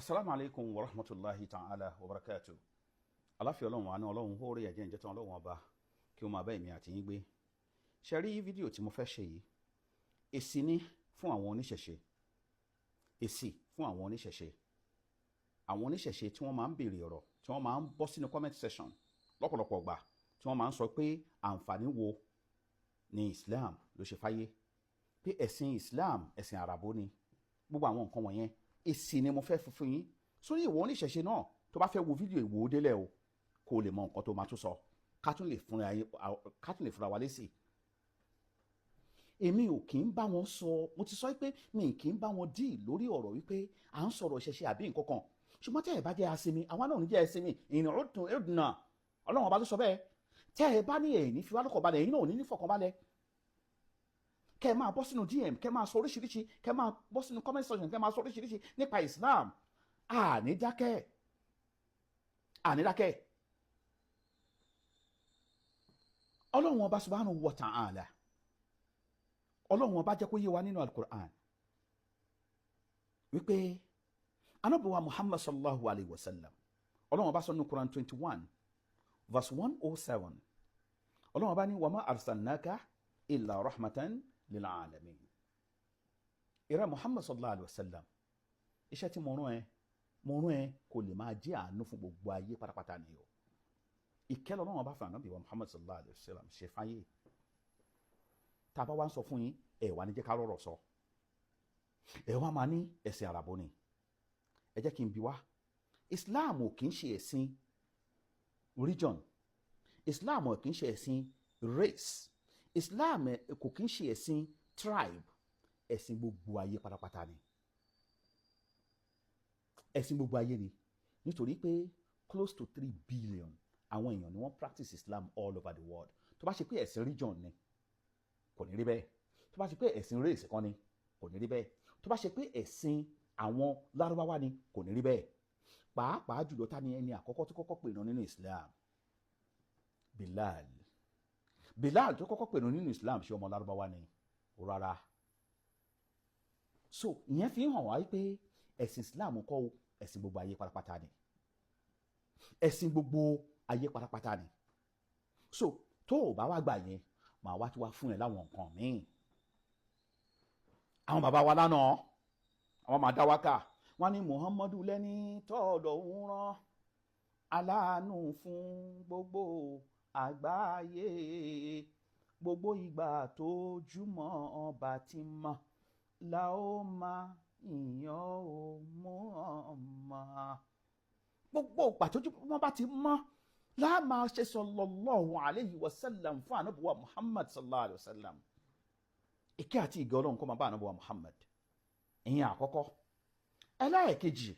Assalamu alaikum wa rahmatullahi ta'ala wa barakatuh. Aláfíà Ọlọ́run àánú Ọlọ́run hóore ẹ̀jẹ̀ ìjẹ́ tán Ọlọ́run ọba kí ó máa bá èmi àti yín gbé. Ṣé rí fídíò tí mo fẹ́ ṣe yìí? Èsì ni fún àwọn oníṣẹ̀ṣe. Èsì fún àwọn oníṣẹ̀ṣe. Àwọn oníṣẹ̀ṣe tí wọ́n máa ń béèrè ọ̀rọ̀, tí wọ́n máa ń bọ́ sínú comment section lọ́pọ̀lọpọ̀ ọgbà, tí wọ́n máa ń sọ pé àǹfààní wo ni Islam ló ṣe fáyé. Pé ẹ̀sìn Islam ẹ̀sìn àràbó ni. Gbogbo àwọn nǹkan wọ̀nyẹn èsì ni mo fẹ́ fún yín sórí ìwọ oníṣẹ̀ṣe náà tó bá fẹ́ wo fídíò ìwò délẹ̀ o kó o lè mọ nǹkan tó máa tún sọ ká tún lè fúnra wa lésì. Èmi ò kì í bá wọn sọ, mo ti sọ pé mi kì í bá wọn dì lórí ọ̀rọ̀ wípé à ń sọ̀rọ̀ ìṣẹ̀ṣe àbí nǹkan kan, ṣùgbọ́n tẹ́ ẹ bá jẹ́ asinmi àwa náà ò ní jẹ́ asinmi ìrìn òdùnà Ọlọ́run ọba ló sọ bẹ́ẹ̀. Tẹ́ ẹ bá ní ẹ̀yìn fi wá lọ́kàn balẹ̀ ẹ̀yin náà ò ní fọkànbalẹ̀. Kẹ́ máa bọ́ sínú DM, kẹ́ máa sọ oríṣiríṣi, kẹ́ máa bọ́ sínú comment section, kẹ́ máa sọ oríṣiríṣi nípa Islam. Àní dákẹ́. Ọlọ́run ọba subhanahu wa ta'ala, Ọlọ́run ọba jẹ́ kó yé wa nínú al-Qur'an wípé Ànábì wa Muhammad sallallahu alayhi wa sallam, Ọlọ́run ọba sọ nínú Quran 21 verse 107, Ọlọ́run ọba ní wa ma arsalnaka illa rahmatan lil alamin. Ìrẹ́ Muhammad sallallahu alayhi wa sallam, iṣẹ́ tí mo rán ẹ kò lè máa jẹ́ àánú fún gbogbo ayé pátápátá ni o. Ìkẹ́ Ọlọ́run ọba fún Ànábì wa Muhammad sallallahu alayhi wa sallam ṣe fáyé. Tá bá wá ń sọ fún yín ẹ wá ní jẹ́ ká rọ̀rọ̀ sọ, ẹ wá máa ní ẹ̀sìn àràbọ̀ ni. Ẹ jẹ́ kí n bi wá, Islam ò kì í ṣe ẹ̀sìn religion, Islam ò kì í ṣe ẹ̀sìn race, Islam kò kì í ṣe ẹ̀sìn tribe, ẹ̀sìn gbogbo ayé pátápátá ni. Ẹ̀sìn gbogbo ayé ni, nítorí pé close to 3 billion àwọn èèyàn ni wọ́n practice Islam all over the world. Tó bá ṣe pé ẹ̀sìn religion ni kò ní rí bẹ́ẹ̀. Tó bá ṣe pé ẹ̀sìn race kan ni kò ní rí bẹ́ẹ̀. Tó bá ṣe pé ẹ̀sìn àwọn lárúbáwá ni kò ní rí bẹ́ẹ̀. Pàápàá jùlọ ta ni ẹni àkọ́kọ́ tó kọ́kọ́ pè náà nínú Islam? Bilal tó kọ́kọ́ pè náà nínú Islam ṣe ọmọ lárúbáwá ni? Rárá. So ìyẹn fi hàn wá pé ẹ̀sìn Islam kọ́ ẹ̀sìn gbogbo ayé pátápátá ni. Ẹ̀sìn gbogbo ayé pátápátá ni. So tó o bá wá gbà yẹn màá wá tí wá fún ẹ láwọn nǹkan míì. Àwọn bàbá wa lánàá àwọn máa dá wákà wọ́n ní Muhammadu lẹ́ni tọ́ọ̀dọ̀ ń rán aláàánú fún gbogbo àgbáyé, gbogbo ìgbà tó jùmọ̀ ọba ti mọ̀ la ó máa ìyàn ò Muhammad. Gbogbo ìgbà tó jùmọ̀ ọba ti mọ̀ la máa ṣe sallallahu alayhi wa sallam fún Ànábì wa Muhammad sallallahu alayhi wa sallam. Ìkẹ́ àti ìgẹ́ Ọlọ́run kó máa bá Ànábì wa Muhammad. Ìyẹn àkọ́kọ́. Ẹlẹ́ẹ̀kejì,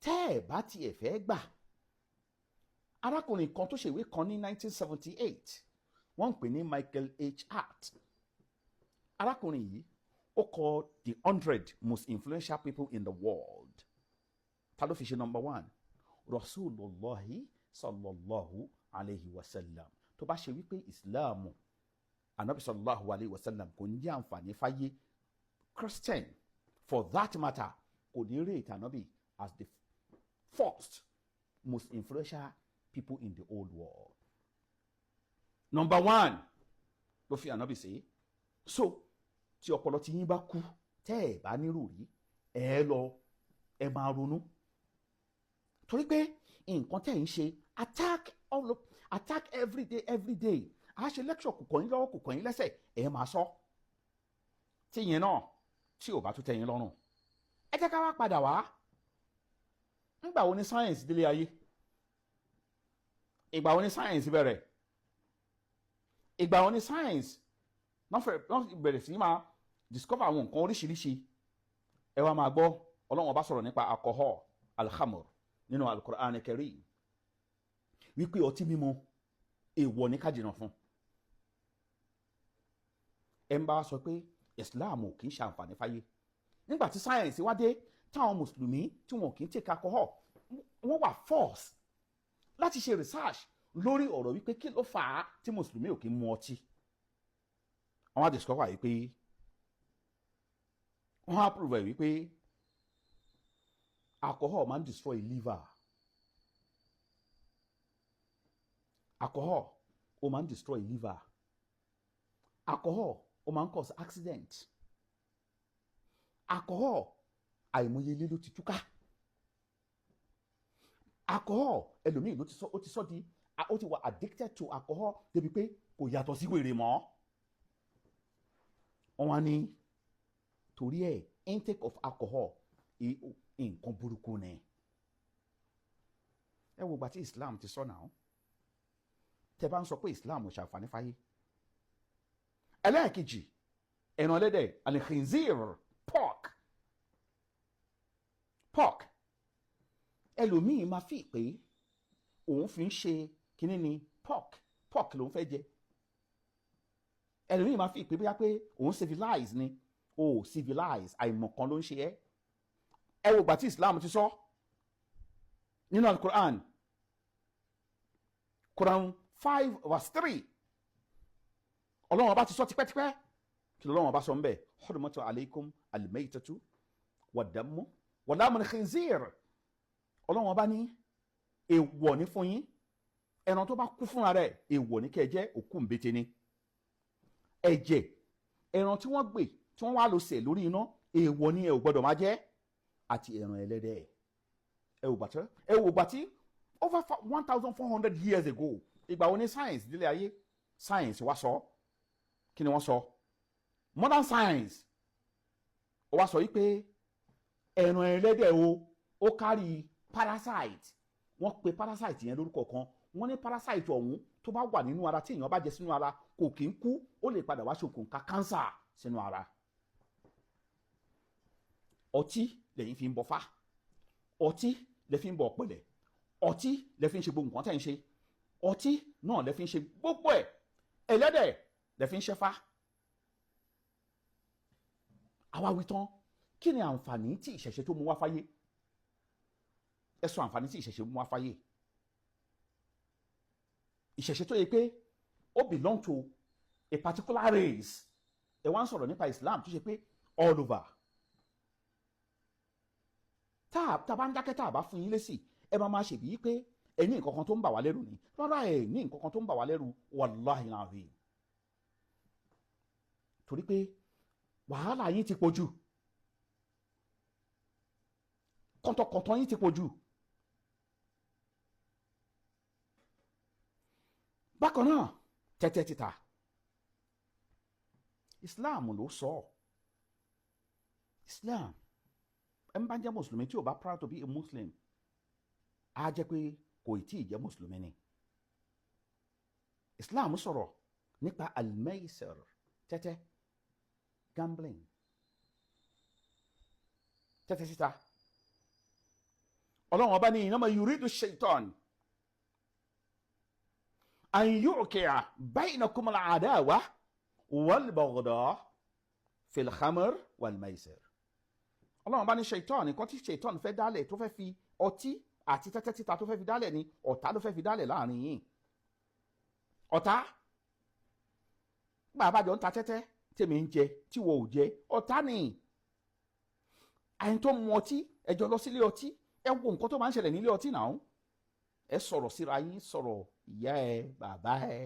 tẹ́ ẹ̀ bá tiẹ̀ fẹ́ gbà, arákùnrin kan tó ṣèwé kan ní 1978 wọ́n ń pè ní Michael H. Hart. Arákùnrin yìí ó kọ the 100 most influential people in the world. Ta ló fi ṣe number 1? Rasulullahi sallallahu alayhi wa sallam. Tó bá ṣe wípé Ìsìláàmù Ànábì sallallahu alayhi wa sallam kò ní àǹfààní fáyé, Christian for that matter kò ní rate Ànábì as the first most influential people in the old world. Number 1 ló fi Ànábì sí. So tí ọpọlọ tí yín bá kú tẹ́ ẹ̀ bá nírò rí ẹ máa ronú, torí pé nǹkan tẹ́ ń ṣe attack every day. A ṣe lecture kò kàn yín lọ́wọ́ kò kàn yín lẹ́sẹ̀ ẹ máa sọ. Tí yẹn náà tí ò bá tún tẹ́ yín lọ́rùn, ẹ jẹ́ ká wá padà wá. Nígbà wo ni science délé ayé? Ìgbà wo ni science bẹ̀rẹ̀? Ìgbà wo ni science wọ́n bẹ̀rẹ̀ sí máa discover àwọn nǹkan oríṣiríṣi? Ẹ wá máa gbọ́ Ọlọ́run bá sọ̀rọ̀ nípa alcohol, al-khamr nínú al-Qur'an al-Karim wípé ọtí mímu èèwọ̀ ní ká jìnnà fún. Ẹ ń bá sọ pé Islam ò kì í ṣàǹfààní fáyé. Nígbà tí sáyẹ̀nsì wá dé táwọn mùsùlùmí tí wọn kì í take alcohol wọ́n wà force láti ṣe research lórí ọ̀rọ̀ wípé kí ló fà á tí mùsùlùmí ò kì í mu ọtí. Wọ́n á discover wípé wọ́n á prove wípé alcohol máa ń destroy liver. Alcohol ó máa ń destroy liver. Alcohol ó máa ń cause accident. Alcohol àìmọye ilé ló ti túká. Alcohol ẹlòmíì ó ti wà addicted to alcohol débi pé kò yàtọ̀ sí wèrè mọ́. Wọ́n wá ní torí ẹ̀ intake of alcohol nǹkan burúkú ni. Ẹ wo ìgbà tí Islam ti sọ náà. Tẹ́ bá ń sọ pé Islam ò ṣàǹfààní fáyé. Ẹlẹ́ẹ̀kejì ẹran ẹlẹ́dẹ̀ al-khinzir pork ẹlòmíì máa fi pé òun fi ń ṣe kíní ni pork lòun fẹ́ jẹ. Ẹlòmíì máa fi pé bóyá pé òun civilize ni civilize àìmọ̀kan ló ń ṣe ẹ́. Ẹ wo ìgbà tí Islam ti sọ nínú al-Quran Quran 5:3 Ọlọ́run ọba ti sọ tipẹ́tipẹ́ kí Ọlọ́run ọba sọ ń bẹ̀ hurmatu alaykum al-maytatu wad-damu wa lahmul khinzir. Ọlọ́run ọba ní èèwọ̀ ní fún yín ẹran tó bá kú fúnra rẹ̀ èèwọ̀ ní kẹ́ ẹ jẹ òkú ńbete ni. Ẹ̀jẹ̀ ẹran tí wọ́n gbé tí wọ́n wá lọ sẹ̀ lórí iná èèwọ̀ ní ẹ ò gbọ́dọ̀ máa jẹ àti ẹran ẹlẹ́dẹ̀. Ẹ wò gbà tí over 1,400 years ago ìgbà wo ni science délé ayé science wá sọ kí ni wọ́n sọ modern science ó wá sọ yìí pé ẹran ẹlẹ́dẹ̀ ó kárí parasite. Wọ́n pe parasite yẹn lórúkọ kan. Wọ́n ní parasite ọ̀hún tó bá wà nínú ara tí èèyàn bá jẹ sínú ara kò kí ń kú ó lè padà wá ṣokùnfà cancer sínú ara. Ọtí lẹ́yìn fi ń bọfá, ọtí lẹ́ fi ń bọ ọ̀pẹ̀lẹ̀, ọtí lẹ́ fi ń ṣe gbogbo nǹkan tẹ́ ń ṣe, ọtí náà lẹ́ fi ń ṣe gbogbo ẹ̀, ẹlẹ́dẹ̀ lẹ́ fi ń ṣẹ́fá. Àwa wí tán kí ni àǹfààní tí ìṣẹ̀ṣe tó mú wá fáyé? Ẹ sọ àǹfààní tí ìṣẹ̀ṣe mú wá fáyé. Ìṣẹ̀ṣe tó yẹ pé ó belong to a particular race. Ẹ wá ń sọ̀rọ̀ nípa Islam tó ṣe pé all over. Tá a bá ń dákẹ́ tá a bá fún yín lésì ẹ máa ṣèbí pé ẹ ní nǹkan kan tó ń bà wá lẹ́rù ni. Rárá ẹ ní nǹkan kan tó ń bà wá lẹ́rù wallahi alazim. Torí pé wàhálà yín ti pọ̀ jù. Kọ̀tọ̀kọ̀tọ̀ yín ti pọ̀ jù. Bákan náà tẹ́tẹ́ títa Islam ló sọ. Islam ẹ ń bá jẹ́ mùsùlùmí tí ò bá proud to be a Muslim á jẹ́ pé kò tí ì jẹ́ mùsùlùmí ni. Islam sọ̀rọ̀ nípa al-maisir tẹ́tẹ́ gambling tẹ́tẹ́ títa. Ọlọ́run ọba ní innama yuridu shaitan an yuqi'a baynakum al-adawa wal-baghda fil khamr wal-maisir. Ọlọ́run ọba ní shaitan nǹkan tí shaitan fẹ́ dálẹ̀ tó fẹ́ fi ọtí àti tẹ́tẹ́ títa tó fẹ́ fi dálẹ̀ ni ọ̀tá ló fẹ́ fi dálẹ̀ láàrin yín. Ọ̀tá bàbá jọ ń ta tẹ́tẹ́ tèmi ń jẹ tí wọ́n ò jẹ ọ̀tá ni. Àyìn tó mu ọtí ẹjọ́ lọ sílé ọtí ẹ wo nǹkan tó máa ń ṣẹlẹ̀ nílé ọtí náà. Ẹ sọ̀rọ̀ síra yín sọ̀rọ̀ ìyá ẹ bàbá ẹ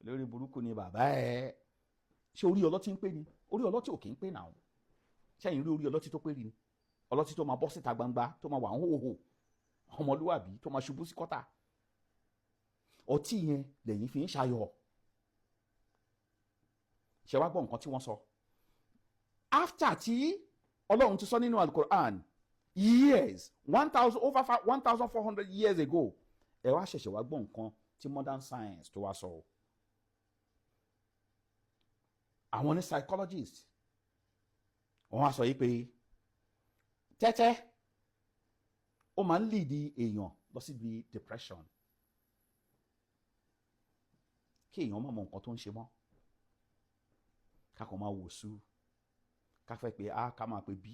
lórí burúkú ni bàbá ẹ. Ṣé orí ọlọ́tí ń pè ní? Orí ọlọ́tí ò kì í pè náà. Ṣẹ́yìn rí orí ọlọ́tí tó pè rí ni? Ọlọ́tí tó máa bọ́ síta gbangba tó máa wà ń hòhò ọmọlúwàbí tó máa ṣubú sí kọ́tà. Ọtí yẹn lẹ́yìn fi ń ṣayọ̀. Ṣé wá gbọ́ nǹkan tí wọ́n sọ? After tí Ọlọ́run ti sọ nínú Al-Quran years 1,400 years ago ẹ wá ṣẹ̀ṣẹ̀ wá gbọ́ nǹkan tí modern science tó wá sọ. Àwọn ní psychologist wọ́n wá sọ yìí pé tẹ́tẹ́ ó máa ń lead èèyàn lọ síbi depression. Kí èèyàn má mọ nǹkan tó ń ṣe mọ́. Ká kàn máa wò sú. Ká fẹ́ pé A ká máa pé B.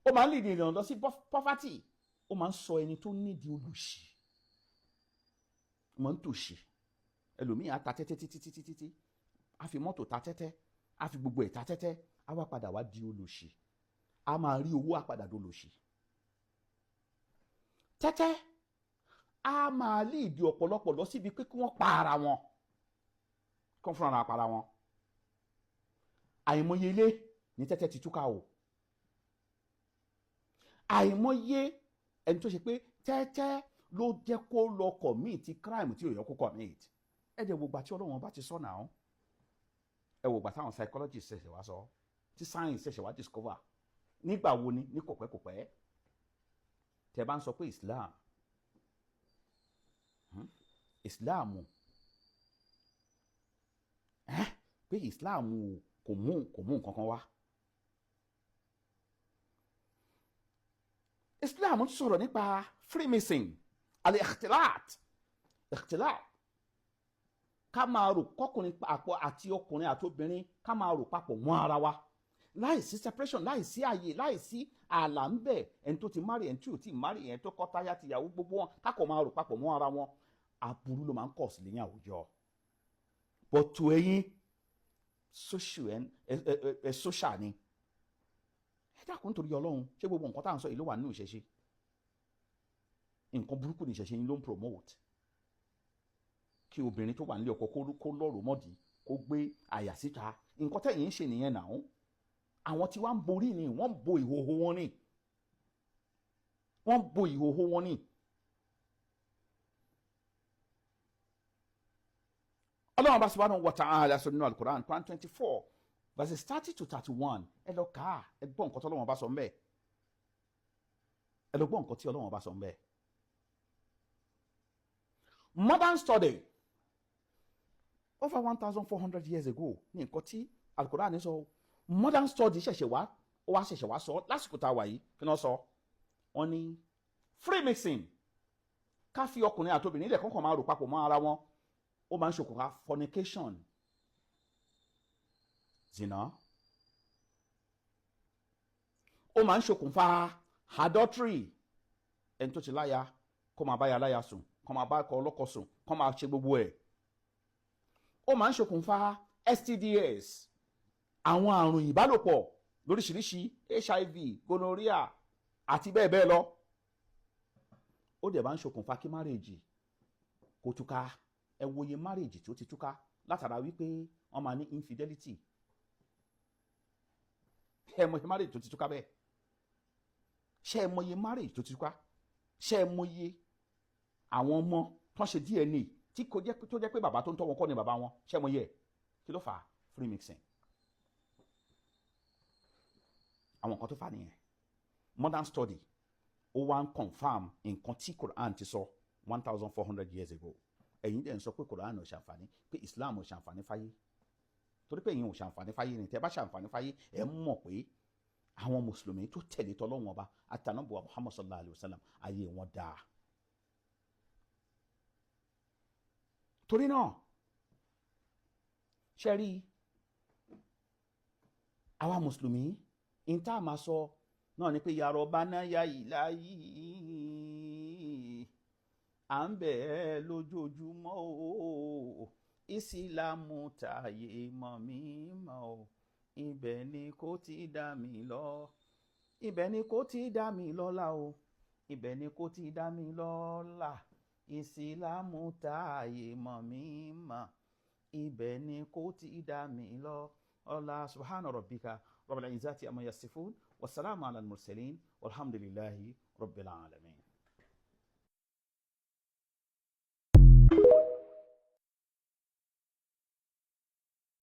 Ó máa ń lead èèyàn lọ sí poverty. Ó máa ń sọ ẹni tó nídìí olùṣì. Ó máa ń tòṣì. Ẹlòmíì á ta tẹ́tẹ́ títí. Á fi mọ́tò ta tẹ́tẹ́. Á fi gbogbo ẹ̀ ta tẹ́tẹ́. Á wá padà wá di olùṣì. Á máa rí owó á padà dolòṣì. tẹ́tẹ́ á máa líìdì ọ̀pọ̀lọpọ̀ lọ síbi pé kí wọ́n pa ara wọn, kí wọ́n fúnra para wọn. àìmọye ilé ní tẹ́tẹ́ ti túká o, àìmọye ẹni tó ṣe pé tẹ́tẹ́ ló jẹ́ kó lọ commit crime tí ò yẹ kó commit. ẹ jẹ́ gbogbo àti Ọlọ́run bá ti sọ náà, ẹ wò gbà táwọn psychologists ṣẹ̀ṣẹ̀ wá sọ, tí science ṣẹ̀ṣẹ̀ wá discover. nígbà wo ni? ní kòpẹ́kòpẹ́. tẹ́ bá ń sọ pé Islam pé Islam kò mú nǹkan kan wá. Islam sọ̀rọ̀ nípa Freemason, al-ikhtilat, ká máa rò kọkùnrin papọ̀ àti ọkùnrin àti obìnrin, ká máa rò papọ̀ mọ́ ara wa láìsí separation, láìsí ààyè, láìsí ààlà ń bẹ. ẹni tó ti marry, ẹni tí ò tí marry, ẹni tó kọ́ táyà tìyàwó, gbogbo wọn kákọ̀ máa rò papọ̀ mọ́ ara wọn. aburú ló máa ń kọ̀ sí lẹ́yìn àwùjọ. but to ẹ̀yin social ni. ẹ dákun nítorí Ọlọ́run, ṣé gbogbo nǹkan tá à ń sọ yìí ló wà nínú ìṣẹ̀ṣe? nǹkan burúkú ni ìṣẹ̀ṣe yín ló ń promote. kí obìnrin tó wà nílé ọkọ kó lọ́rùú mọ́dì, kó gbé àyà síta. nǹkan tẹ̀yìn ń ṣe nìyẹn náà. àwọn tí wọ́n ń borí ni wọ́n bo ìhòhò wọn ni. wọ́n bo ìhòhò wọn ni. Ọlọ́run bá subhanahu wa ta'ala sọ nínú Al-Quran, Quran 24 verses 30 to 31. ẹ lọ kà á, ẹ gbọ́ nǹkan tí Ọlọ́run bá sọ ńbẹ̀. ẹ lọ gbọ́ nǹkan tí Ọlọ́run bá sọ ńbẹ̀. Modern study over 1,400 years ago ní nǹkan tí Al-Quran ní sọ. modern study ṣẹ̀ṣẹ̀ wá sọ lásìkò tá a wà yìí. kí ni wọ́n sọ? wọ́n ní Freemason, ká fi ọkùnrin àti obìnrin ilẹ̀ kọ́kàn máa rò papọ̀ mọ́ ara wọn, ó máa ń ṣokùnfà fornication, zina. ó máa ń ṣokùnfà adultery, ẹni tó ti láya kó máa báya láya sùn, kó máa bá ọkọ ọlọ́kọ sùn, kó máa ṣe gbogbo ẹ̀. ó máa ń ṣokùnfà STDs, àwọn àrùn ìbálòpọ̀ lóríṣiríṣi, HIV, gonorrhea àti bẹ́ẹ̀ bẹ́ẹ̀ lọ. ó dẹ̀ bá ń ṣokùnfà kí márèèjì kó túká. ẹ wòye márèèjì tó ti túká látara wípé wọ́n máa ní infidelity. ẹ mọye márèèjì tó ti túká bẹ́ẹ̀? ṣé ẹ mọye márèèjì tó ti túká? ṣé ẹ mọye àwọn ọmọ tó ń ṣe DNA tí tó jẹ́ pé bàbá tó ń tọ́ wọn kọ́ ni bàbá wọn? ṣé ẹ mọye ẹ̀? kí ló fà á? Freemason. àwọn nǹkan tó fà á nìyẹn. modern study ó wá ń confam nǹkan tí Quran ti sọ 1,400 years ago. ẹ̀yin dẹ̀ ń sọ pé Quran ò ṣàǹfààní, pé Islam ò ṣàǹfààní fáyé. torí pé ẹ̀yin ò ṣàǹfààní fáyé ni. tẹ́ bá ṣàǹfààní fáyé, ẹ̀ ń mọ̀ pé àwọn mùsùlùmí tó tẹ̀lé tọ́lọ́wọ́n ọba àtànàbùwà Muhammad sallallahu alayhi wa sallam, ayé wọn dáa. torí náà ṣe rí àwa mùsùlùmí in tá a máa sọ náà ni pé ya Rabbana ya Ilahi, à ń bẹ̀ ẹ́ lójoojúmọ́ o, ìsìlámù tààyè mọ̀ mí mọ̀ o, ibẹ̀ ni kò ti dá mi lọ, ibẹ̀ ni kò ti dá mi lọ́lá o, ibẹ̀ ni kò ti dá mi lọ́lá, ìsìlámù tààyè mọ̀ mí mọ̀, ibẹ̀ ni kò ti dá mi lọ́lá. Subhana rabbika rabbil izzati amma yasifun, wassalamu ala al-mursalin, walhamdulillahi rabbil alamin.